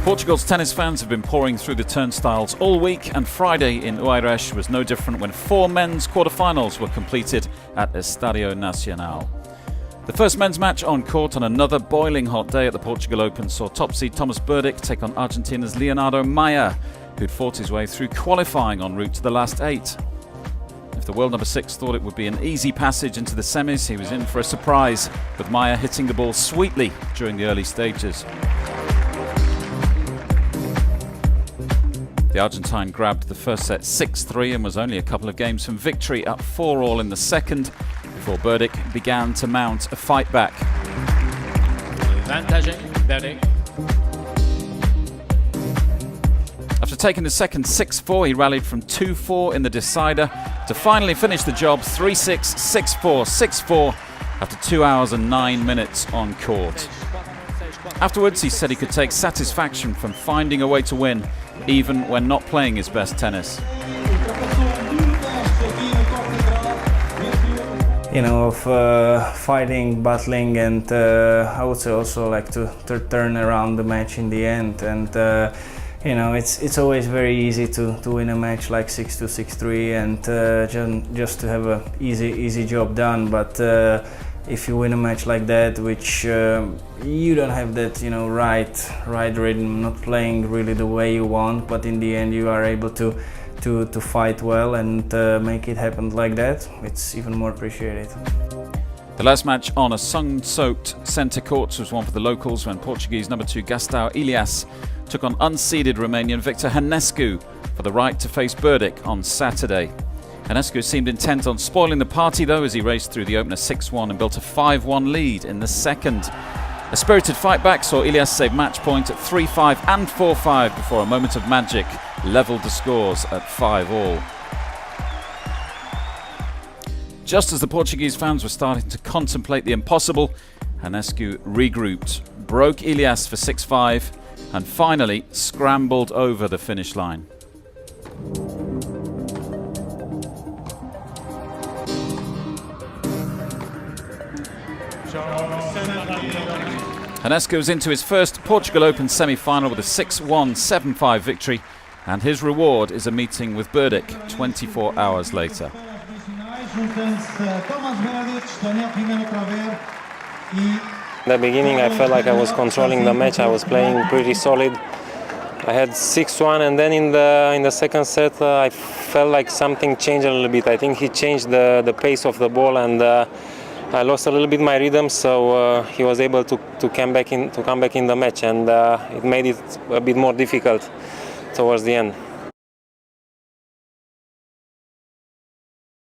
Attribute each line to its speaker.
Speaker 1: Portugal's tennis fans have been pouring through the turnstiles all week, and Friday in Oeiras was no different when 4 men's quarterfinals were completed at Estadio Nacional. The first men's match on court on another boiling hot day at the Portugal Open saw top seed Tomas Berdych take on Argentina's Leonardo Maia, who'd fought his way through qualifying en route to the last 8. If the world number 6 thought it would be an easy passage into the semis, he was in for a surprise, with Maia hitting the ball sweetly during the early stages. The Argentine grabbed the first set 6-3 and was only a couple of games from victory, up 4-all in the second, before Berdych began to mount a fight back. After taking the second 6-4, he rallied from 2-4 in the decider to finally finish the job 3-6, 6-4, 6-4 after 2 hours and 9 minutes on court. Afterwards, he said he could take satisfaction from finding a way to win, even when not playing his best tennis.
Speaker 2: You know, of fighting, battling, and I would say also like to turn around the match in the end. And you know, it's always very easy to win a match like 6-2, 6-3, and just to have a easy job done. But if you win a match like that, which you don't have that, you know, right rhythm, not playing really the way you want, but in the end you are able to fight well and make it happen like that, it's even more appreciated.
Speaker 1: The last match on a sun-soaked centre court was one for the locals when Portuguese number 2 Gastão Oeiras took on unseeded Romanian Victor Hanescu for the right to face Berdych on Saturday. Hanescu seemed intent on spoiling the party though, as he raced through the opener 6-1 and built a 5-1 lead in the second. A spirited fight back saw Oeiras save match point at 3-5 and 4-5 before a moment of magic levelled the scores at 5-all. Just as the Portuguese fans were starting to contemplate the impossible, Hanescu regrouped, broke Oeiras for 6-5 and finally scrambled over the finish line. Hanescu was into his first Portugal Open semi-final with a 6-1, 7-5 victory, and his reward is a meeting with Berdych 24 hours later.
Speaker 3: In the beginning I felt like I was controlling the match, I was playing pretty solid. I had 6-1, and then in the second set I felt like something changed a little bit. I think he changed the pace of the ball, and I lost a little bit my rhythm, so he was able to come back in the match, and it made it a bit more difficult towards the end.